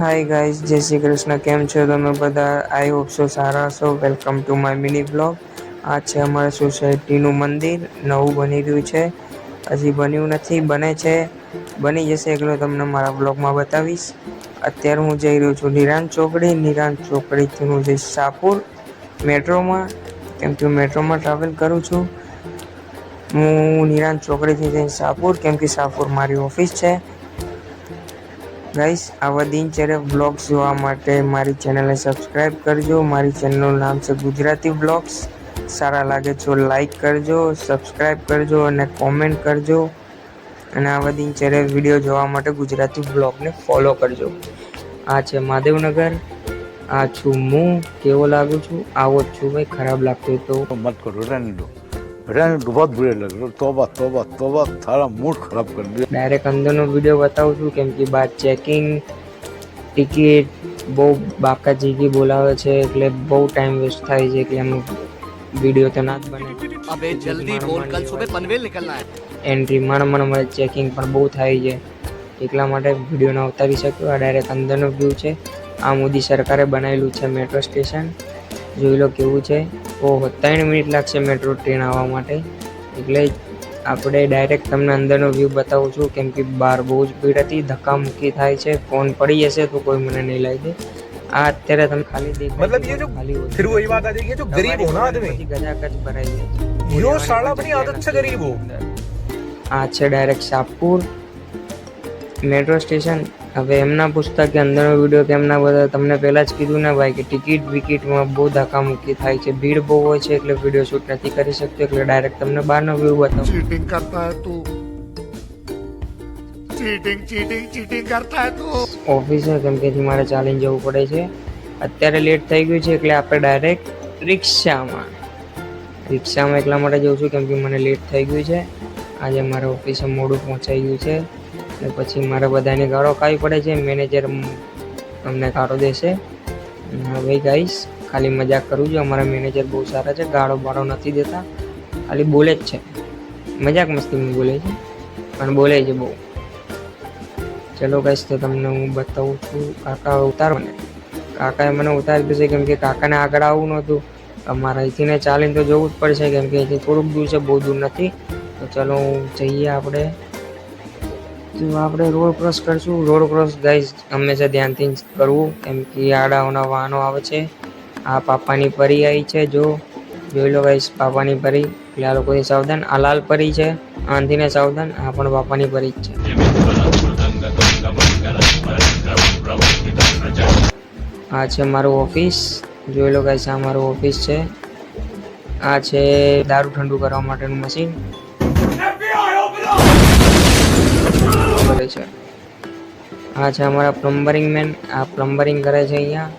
Hi guys, જય શ્રી કૃષ્ણ. કેમ છો તમે બધા? આઈ હોપ સો સારા હશો. Welcome to my mini blog. આ છે અમારા સોસાયટીનું મંદિર, નવું બની રહ્યું છે. હજી બન્યું નથી, બને છે, બની જશે એટલે તમને મારા બ્લોગમાં બતાવીશ. અત્યારે હું જઈ રહ્યો છું નિરાંત ચોકડીથી હું જઈશ શાહપુર મેટ્રોમાં, કેમ કે મેટ્રોમાં ટ્રાવેલ કરું છું. હું નિરાંત ચોકડીથી જઈશ શાહપુર, કેમ કે શાહપુર મારી ઓફિસ છે. ગાઈસ, આવા દિનચર્યા બ્લોગ્સ જોવા માટે મારી ચેનલને સબસ્ક્રાઈબ કરજો. મારી ચેનલનું નામ છે ગુજરાતી બ્લોગ્સ. સારા લાગે તો લાઈક કરજો, સબસ્ક્રાઈબ કરજો અને કોમેન્ટ કરજો. અને આવા દિનચર્યા વિડીયો જોવા માટે ગુજરાતી બ્લોગને ફોલો કરજો. આ છે મહાદેવનગર. આ છું હું. કેવો લાગુ છું? આવો જ છું ભાઈ. ખરાબ લાગતું તો मत करो, रहने दो बहुत बुरे लग रहे हो। तौबा तौबा तौबा, सारा मूड खराब कर दिया। ડાયરેક્ટ અંદરનો વિડીયો બતાવું છું, કેમ કે બાદ ચેકિંગ ટિકિટ બહુ બાકાચીકી બોલાવે છે, એટલે બહુ ટાઈમ વેસ્ટ થાય છે, એટલે એમ વિડીયો તો ના જ બને. अबे जल्दी बोल, कल सुबह पनवेल निकलना है। એન્ટ્રી મળે ચેકિંગ પણ બહુ થાય છે, એટલા માટે વિડીયો ના ઉતારી શક્યો. આ ડાયરેક્ટ અંદરનો વ્યૂ છે. આ મોદી સરકારે બનાવેલું છે મેટ્રો સ્ટેશન. જોઈ લો કેવું છે. 3 મિનિટ લાગશે મેટ્રો ટ્રેન આવવા માટે, એટલે આપણે ડાયરેક્ટ તમને અંદરનો વ્યૂ બતાવું છું, કેમ કે બહાર બહુ જ ભીડ હતી, ધક્કામુક્કી થાય છે. ફોન પડી જશે તો કોઈ મને નહીં લઈ દે. આ અત્યારે તમે ખાલી દેખાય, मतलब ये जो फिर वही बात आ जाएगी, जो गरीब हो ना आदमी, ગજાકજ ભરાઈ જાય. यो साला अपनी आदत से गरीब हो। આ છે ડાયરેક્ટ શાહપુર મેટ્રો સ્ટેશન. હવે એમના પૂછતા કે અંદરનો વિડીયો કેમ ના બતાવે, તમને પહેલાં જ કીધું ને ભાઈ કે વિકેટમાં બહુ ધક્કામુક્કી થાય છે, ભીડ બહુ હોય છે, એટલે વિડીયો શૂટ નથી કરી શકતો, એટલે ડાયરેક્ટ તમને બહારનો વ્યૂ બતાવું. चीटिंग करता है तू, चीटिंग करता है तू। ઓફિસે કેમ કે મારે ચાલીને જવું પડે છે. અત્યારે લેટ થઈ ગયું છે, એટલે આપણે ડાયરેક્ટ રિક્ષામાં એટલા માટે જઉં છું, કેમ કે મને લેટ થઈ ગયું છે. આજે મારા ઓફિસે મોડું પહોંચાઈ ગયું છે, અને પછી મારે બધાને ગાળો ખાવી પડે છે. મેનેજર અમને ગાળો દેશે. હવે ગાઈસ, ખાલી મજાક કરું છું. અમારા મેનેજર બહુ સારા છે, ગાળો બાળો નથી દેતા, ખાલી બોલે જ છે, મજાક મસ્તીમાં બોલે છે, પણ બોલે છે બહુ. ચલો ગાઈસ, તો તમને હું બતાવું છું. કાકા ઉતારો ને. કાકાએ મને ઉતારી દીધું છે, કેમ કે કાકાને આગળ આવવું નહોતું. અમારે અહીંથી ને ચાલીને તો જવું જ પડશે, કેમ કે અહીંથી થોડુંક દૂર છે, બહુ દૂર નથી. તો ચલો જઈએ આપણે. તો આપણે રોડ ક્રોસ કરશું. રોડ ક્રોસ ગાઈસ હંમેશા ધ્યાનથી જ કરવું, કેમ કે આડાઓના વાહનો આવે છે. આ પાપાની પરી આવી છે, જોઈ લો ગાઈસ, પાપાની પરી. એટલે આ લોકોથી સાવધાન. આ લાલ પરી છે, આંધીને સાવધાન. આ પણ પાપાની પરી જ છે. આ છે મારું ઓફિસ. જોઈ લો ગાઈસ, આ મારું ઓફિસ છે. આ છે દારૂ ઠંડુ કરવા માટેનું મશીન છે. આ છે અમારા પ્લમ્બરિંગ મેન. આ પ્લમ્બરિંગ કરે છે. અહીંયા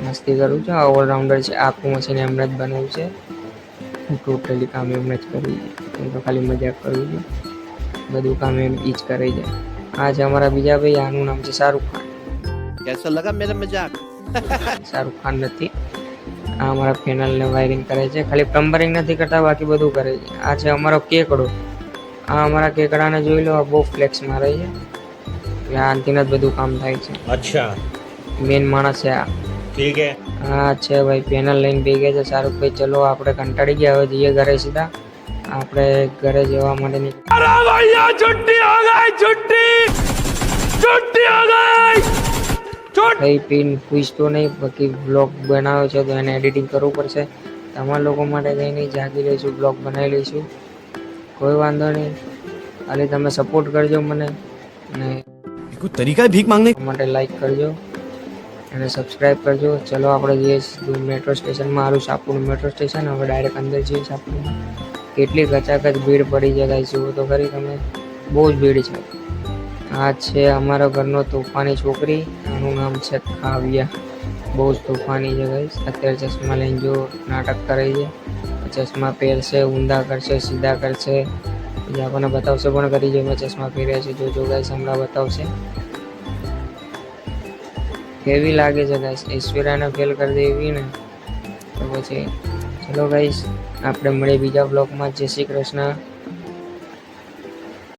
મસ્તી કરું છું. આ ઓલરાઉન્ડર છે. આખું મશીન એમને જ બનાવ્યું છે. ટોટલી કામ એમને જ કર્યું છે. હું તો ખાલી મજાક કરું છું. બધું કામ એમ જ કરે છે. આ છે અમારા બીજા ભાઈ. આનું નામ છે શાહરુખ ખાન. कैसा लगा मेरा मजाक? શાહરુખ ખાન નથી. આ અમારા પેનલને વાયરિંગ કરે છે. ખાલી પ્લમ્બરિંગ નથી કરતા, બાકી બધું કરે છે. આ છે અમારો કેકડો. આ અમારા કેકડાને જોઈ લો, બહુ ફ્લેક્સ મારે છે, એટલે આનાથી જ બધું કામ થાય છે. अच्छा, મેન માણસ છે આ. ठीक है। હા છે ભાઈ, પેનલ લઈને ભેગે છે. શાહરુખભાઈ, ચલો આપણે કંટાળી ગયા, હવે જઈએ ઘરે સીધા. આપણે ઘરે જવા માટે કઈ પીન પૂછતો નહીં, બાકી બ્લોગ બનાવ્યો છે તો એને એડિટિંગ કરવું પડશે. તમારા લોકો માટે કંઈ નહીં, જાગી લઈશું, બ્લોગ બનાવી લઈશું, કોઈ વાંધો નહીં. ખાલી તમે સપોર્ટ કરજો મને, અને कोई तरीका है भीख मांगने માટે લાઈક કરજો અને સબસ્ક્રાઈબ કરજો. ચલો આપણે જઈએ મેટ્રો સ્ટેશનમાં. મારું શાહપુરનું મેટ્રો સ્ટેશન. હવે ડાયરેક્ટ અંદર જઈએ શાહપુરમાં. કેટલી કચાકચ ભીડ પડી જાય જુઓ તો ખરી તમે, બહુ જ ભીડ છે. આ છે અમારા ઘરનો તોફાની છોકરી. આનું નામ છે કાવ્યા. બહુ જ તોફાની છે ગાઈસ. અત્યારે ચશ્મા લઈને જો નાટક કરે છે. ચશ્મા પહેરશે, ઊંધા કરશે, સીધા કરશે, પછી આપણને બતાવશે પણ કરી જો મેં ચશ્મા પહેર્યા છે. જોજો ગાઈસ, હમણાં બતાવશે. કેવી લાગે છે ગાઈસ? ઐશ્વર્યાને ફેલ કરી દે એવી ને. તો પછી ચલો ગાઈસ, આપણે મળીએ બીજા બ્લોગમાં. જય શ્રી કૃષ્ણ.